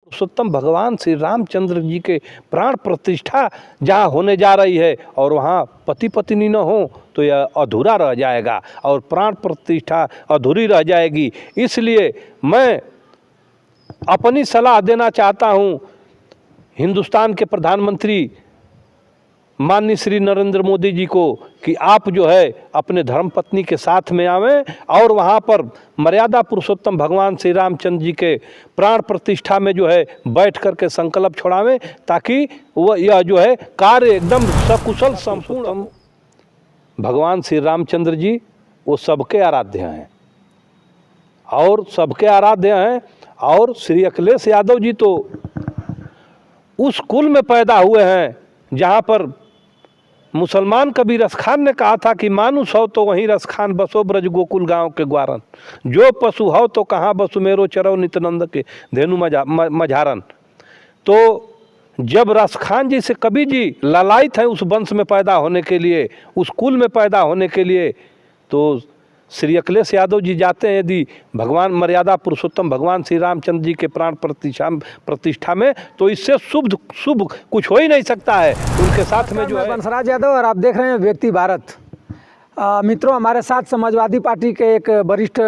पुरुषोत्तम भगवान श्री रामचंद्र जी के प्राण प्रतिष्ठा जहाँ होने जा रही है और वहाँ पति पत्नी न हो तो यह अधूरा रह जाएगा और प्राण प्रतिष्ठा अधूरी रह जाएगी। इसलिए मैं अपनी सलाह देना चाहता हूँ हिंदुस्तान के प्रधानमंत्री माननीय श्री नरेंद्र मोदी जी को कि आप जो है अपने धर्मपत्नी के साथ में आवें और वहाँ पर मर्यादा पुरुषोत्तम भगवान श्री रामचंद्र जी के प्राण प्रतिष्ठा में जो है बैठ कर के संकल्प छोड़ावें, ताकि वह यह जो है कार्य एकदम सकुशल संपूर्ण। भगवान श्री रामचंद्र जी वो सबके आराध्य हैं और सबके आराध्य हैं। और श्री अखिलेश यादव जी तो उस कुल में पैदा हुए हैं जहाँ पर मुसलमान कबीर रस खान ने कहा था कि मानुष हो तो वहीं रस खान बसो ब्रज गोकुल गांव के ग्वारन, जो पशु हो तो कहाँ बसु मेरो चरो नित्यानंद के धेनु मझारन। तो जब रस खान जी से कबीर जी लालायित हैं उस वंश में पैदा होने के लिए, उस कुल में पैदा होने के लिए, तो श्री अखिलेश यादव जी जाते हैं यदि भगवान मर्यादा पुरुषोत्तम भगवान श्री रामचंद्र जी के प्राण प्रतिष्ठा में, तो इससे शुभ कुछ हो ही नहीं सकता है। उनके साथ में जो है बंसराज यादव और आप देख रहे हैं व्यक्ति भारत। मित्रों, हमारे साथ समाजवादी पार्टी के एक वरिष्ठ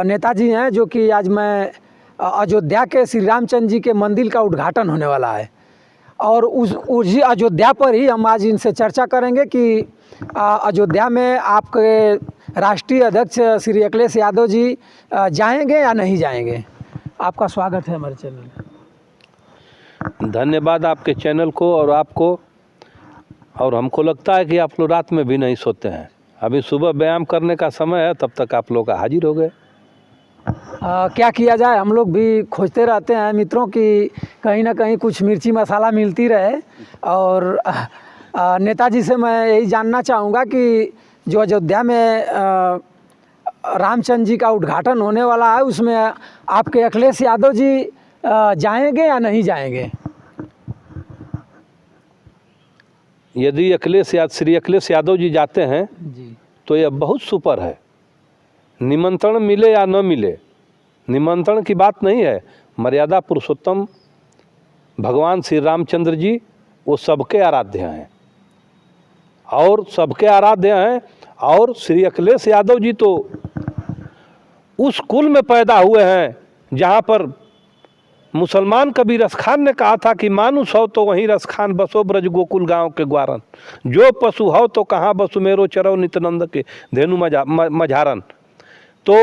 नेताजी हैं जो कि आज मैं अयोध्या के श्री रामचंद्र जी के मंदिर का उद्घाटन होने वाला है और उसी अयोध्या पर ही हम आज इनसे चर्चा करेंगे कि अयोध्या में आपके राष्ट्रीय अध्यक्ष श्री अखिलेश यादव जी जाएंगे या नहीं जाएंगे। आपका स्वागत है हमारे चैनल में। धन्यवाद आपके चैनल को और आपको। और हमको लगता है कि आप लोग रात में भी नहीं सोते हैं। अभी सुबह व्यायाम करने का समय है, तब तक आप लोग हाजिर हो गए। क्या किया जाए, हम लोग भी खोजते रहते हैं मित्रों कि कहीं ना कहीं कुछ मिर्ची मसाला मिलती रहे। और नेताजी से मैं यही जानना चाहूँगा कि जो अयोध्या में रामचंद्र जी का उद्घाटन होने वाला है उसमें आपके अखिलेश यादव जी जाएंगे या नहीं जाएंगे। यदि श्री अखिलेश यादव जी जाते हैं जी तो यह बहुत सुपर है। निमंत्रण मिले या न मिले, निमंत्रण की बात नहीं है। मर्यादा पुरुषोत्तम भगवान श्री रामचंद्र जी वो सबके आराध्य हैं और सबके आराध्य हैं। और श्री अखिलेश यादव जी तो उस कुल में पैदा हुए हैं जहाँ पर मुसलमान कबीर रस खान ने कहा था कि मानुष हो तो वहीं रस खान बसो ब्रज गोकुल गांव के ग्वारन, जो पशु हो तो कहाँ बसु मेरो चरो नित्यानंद के धेनु मझारन। तो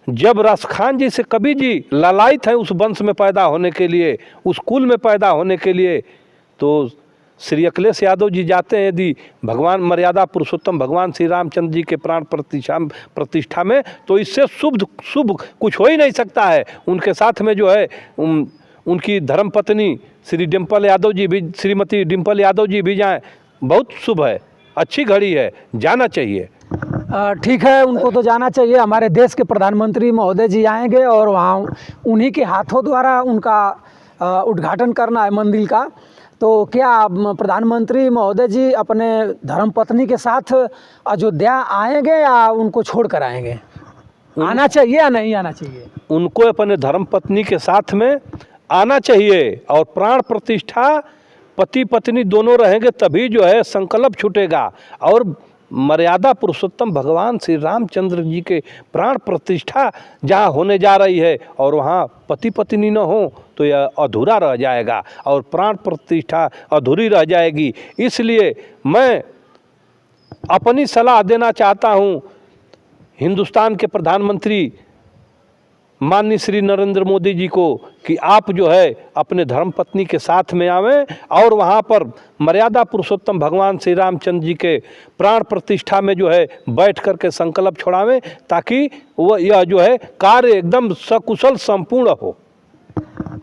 जब रस खान जी से कबीर जी लालायित हैं उस वंश में पैदा होने के लिए, उस कुल में पैदा होने के लिए, तो श्री अखिलेश यादव जी जाते हैं यदि भगवान मर्यादा पुरुषोत्तम भगवान श्री रामचंद्र जी के प्राण प्रतिष्ठा में, तो इससे शुभ कुछ हो ही नहीं सकता है। उनके साथ में जो है उनकी धर्मपत्नी श्री डिम्पल यादव जी भी, श्रीमती डिम्पल यादव जी भी जाएं, बहुत शुभ है, अच्छी घड़ी है, जाना चाहिए। ठीक है, उनको तो जाना चाहिए। हमारे देश के प्रधानमंत्री महोदय जी आएंगे और वहाँ उन्हीं के हाथों द्वारा उनका उद्घाटन करना है मंदिर का। तो क्या प्रधानमंत्री महोदय जी अपने धर्मपत्नी के साथ अयोध्या आएंगे या उनको छोड़ कर आएंगे? आना चाहिए या नहीं आना चाहिए? उनको अपने धर्मपत्नी के साथ में आना चाहिए और प्राण प्रतिष्ठा पति पत्नी दोनों रहेंगे तभी जो है संकल्प छूटेगा। और मर्यादा पुरुषोत्तम भगवान श्री रामचंद्र जी के प्राण प्रतिष्ठा जहाँ होने जा रही है और वहाँ पति पत्नी न हो तो यह अधूरा रह जाएगा और प्राण प्रतिष्ठा अधूरी रह जाएगी। इसलिए मैं अपनी सलाह देना चाहता हूँ हिंदुस्तान के प्रधानमंत्री माननीय श्री नरेंद्र मोदी जी को कि आप जो है अपने धर्मपत्नी के साथ में आवें और वहाँ पर मर्यादा पुरुषोत्तम भगवान श्री रामचंद्र जी के प्राण प्रतिष्ठा में जो है बैठ कर के संकल्प छोड़ावें, ताकि वह यह जो है कार्य एकदम सकुशल संपूर्ण हो।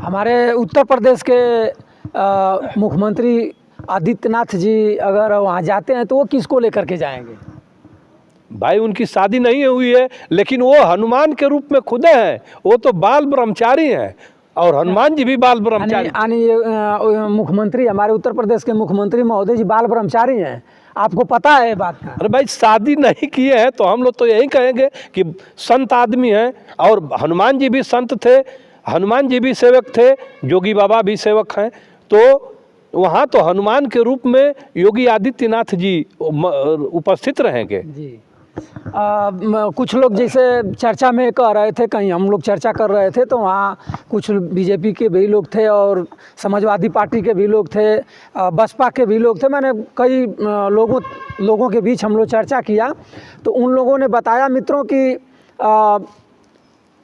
हमारे उत्तर प्रदेश के मुख्यमंत्री आदित्यनाथ जी अगर वहाँ जाते हैं तो वो किसको लेकर के जाएंगे? भाई उनकी शादी नहीं हुई है, लेकिन वो हनुमान के रूप में खुद हैं। वो तो बाल ब्रह्मचारी हैं और हनुमान जी भी बाल ब्रह्मचारी। मुख्यमंत्री हमारे उत्तर प्रदेश के मुख्यमंत्री महोदय जी बाल ब्रह्मचारी हैं, आपको पता है बात का? अरे भाई शादी नहीं किए हैं तो हम लोग तो यही कहेंगे कि संत आदमी हैं। और हनुमान जी भी संत थे हनुमान जी भी सेवक थे, जोगी बाबा भी सेवक हैं, तो वहाँ तो हनुमान के रूप में योगी आदित्यनाथ जी उपस्थित रहेंगे। जी। कुछ लोग जैसे चर्चा में कह रहे थे, कहीं हम लोग चर्चा कर रहे थे तो वहाँ कुछ बीजेपी के भी लोग थे और समाजवादी पार्टी के भी लोग थे, बसपा के भी लोग थे। मैंने कई लोगों के बीच हम लोग चर्चा किया तो उन लोगों ने बताया मित्रों कि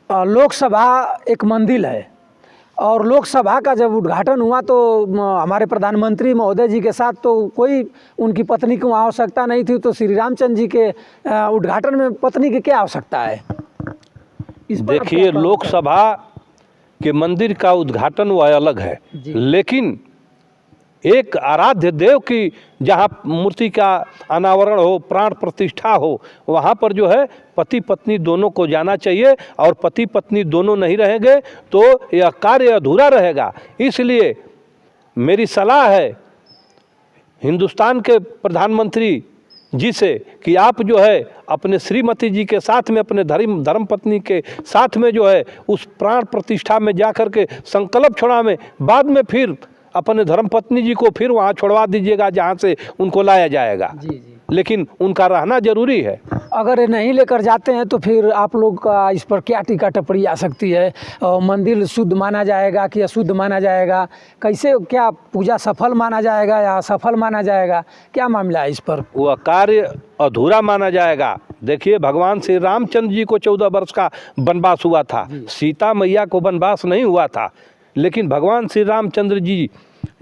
लोकसभा एक मंदिर है और लोकसभा का जब उद्घाटन हुआ तो हमारे प्रधानमंत्री महोदय जी के साथ तो कोई उनकी पत्नी को आवश्यकता नहीं थी, तो श्री रामचंद्र जी के उद्घाटन में पत्नी की क्या आवश्यकता है? देखिए, लोकसभा के मंदिर का उद्घाटन वह अलग है, लेकिन एक आराध्य देव की जहाँ मूर्ति का अनावरण हो, प्राण प्रतिष्ठा हो, वहाँ पर जो है पति पत्नी दोनों को जाना चाहिए। और पति पत्नी दोनों नहीं रहेंगे तो यह कार्य अधूरा रहेगा। इसलिए मेरी सलाह है हिंदुस्तान के प्रधानमंत्री जी से कि आप जो है अपने श्रीमती जी के साथ में, अपने धर्म पत्नी के साथ में जो है उस प्राण प्रतिष्ठा में जा कर के संकल्प छोड़ा में, बाद में फिर अपने धर्मपत्नी जी को फिर वहाँ छोड़वा दीजिएगा जहाँ से उनको लाया जाएगा। जी। लेकिन उनका रहना जरूरी है। अगर ये नहीं लेकर जाते हैं तो फिर आप लोग का इस पर क्या टीका टिप्पणी आ सकती है? मंदिर शुद्ध माना जाएगा कि अशुद्ध माना जाएगा? कैसे, क्या पूजा सफल माना जाएगा या असफल माना जाएगा? क्या मामला है इस पर? वह कार्य अधूरा माना जाएगा। देखिए, भगवान श्री रामचंद्र जी को 14 वर्ष का वनवास हुआ था, सीता मैया को वनवास नहीं हुआ था। लेकिन भगवान श्री रामचंद्र जी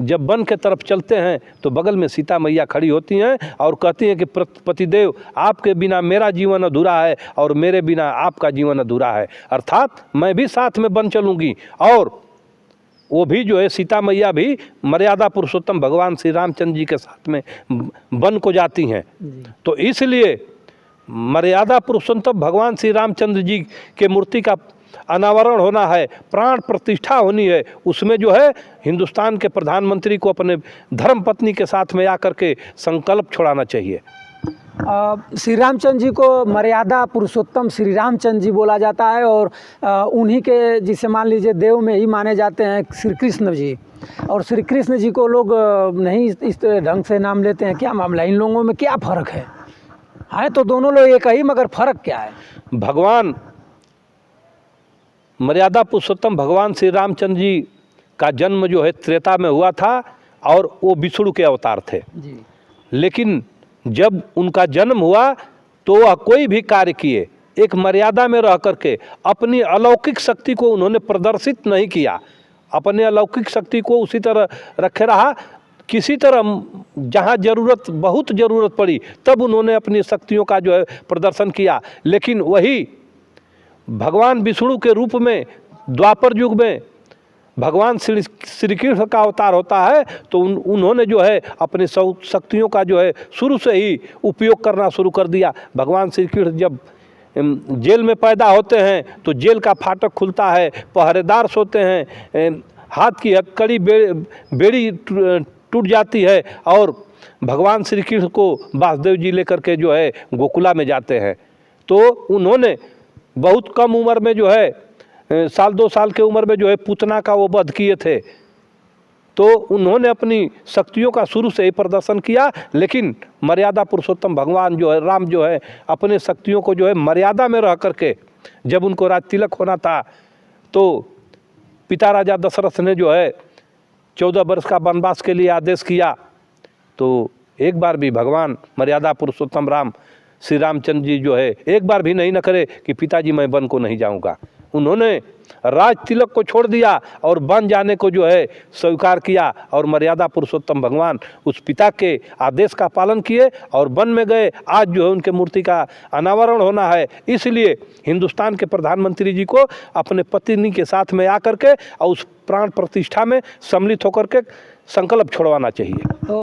जब वन के तरफ चलते हैं तो बगल में सीता मैया खड़ी होती हैं और कहती हैं कि पतिदेव, आपके बिना मेरा जीवन अधूरा है और मेरे बिना आपका जीवन अधूरा है, अर्थात मैं भी साथ में वन चलूँगी। और वो भी जो है सीता मैया भी मर्यादा पुरुषोत्तम भगवान श्री रामचंद्र जी के साथ में वन को जाती हैं। तो इसलिए मर्यादा पुरुषोत्तम भगवान श्री रामचंद्र जी के मूर्ति का अनावरण होना है, प्राण प्रतिष्ठा होनी है, उसमें जो है हिंदुस्तान के प्रधानमंत्री को अपने धर्मपत्नी के साथ में आकर के संकल्प छोड़ाना चाहिए। श्री रामचंद्र जी को मर्यादा पुरुषोत्तम श्री रामचंद्र जी बोला जाता है और उन्हीं के, जिसे मान लीजिए देव में ही माने जाते हैं श्री कृष्ण जी, और श्री कृष्ण जी को लोग नहीं इस ढंग से नाम लेते हैं। क्या मामला, इन लोगों में क्या फ़र्क है? तो दोनों लोग एक ही, मगर फ़र्क क्या है? भगवान मर्यादा पुरुषोत्तम भगवान श्री रामचंद्र जी का जन्म जो है त्रेता में हुआ था और वो विष्णु के अवतार थे जी। लेकिन जब उनका जन्म हुआ तो वह कोई भी कार्य किए एक मर्यादा में रह करके अपनी अलौकिक शक्ति को उन्होंने प्रदर्शित नहीं किया। अपने अलौकिक शक्ति को उसी तरह रखे रहा। किसी तरह जहाँ ज़रूरत, बहुत ज़रूरत पड़ी तब उन्होंने अपनी शक्तियों का जो है प्रदर्शन किया। लेकिन वही भगवान विष्णु के रूप में द्वापर युग में भगवान श्री कृष्ण का अवतार होता है तो उन्होंने जो है अपने शक्तियों का जो है शुरू से ही उपयोग करना शुरू कर दिया। भगवान श्री कृष्ण जब जेल में पैदा होते हैं तो जेल का फाटक खुलता है, पहरेदार सोते हैं, हाथ की हथकड़ी बेड़ी टूट जाती है और भगवान श्री कृष्ण को वासुदेव जी लेकर के जो है गोकुला में जाते हैं। तो उन्होंने बहुत कम उम्र में जो है 1-2 साल के उम्र में जो है पूतना का वो वध किए थे। तो उन्होंने अपनी शक्तियों का शुरू से ही प्रदर्शन किया। लेकिन मर्यादा पुरुषोत्तम भगवान जो है राम जो है अपने शक्तियों को जो है मर्यादा में रह करके, जब उनको राज तिलक होना था तो पिता राजा दशरथ ने जो है 14 वर्ष का वनवास के लिए आदेश किया। तो एक बार भी भगवान मर्यादा पुरुषोत्तम राम श्री रामचंद्र जी जो है एक बार भी नहीं न करे कि पिताजी मैं वन को नहीं जाऊंगा। उन्होंने राज तिलक को छोड़ दिया और वन जाने को जो है स्वीकार किया और मर्यादा पुरुषोत्तम भगवान उस पिता के आदेश का पालन किए और वन में गए। आज जो है उनके मूर्ति का अनावरण होना है। इसलिए हिंदुस्तान के प्रधानमंत्री जी को अपने पत्नी के साथ में आकर के और उस प्राण प्रतिष्ठा में सम्मिलित होकर के संकल्प छोड़वाना चाहिए।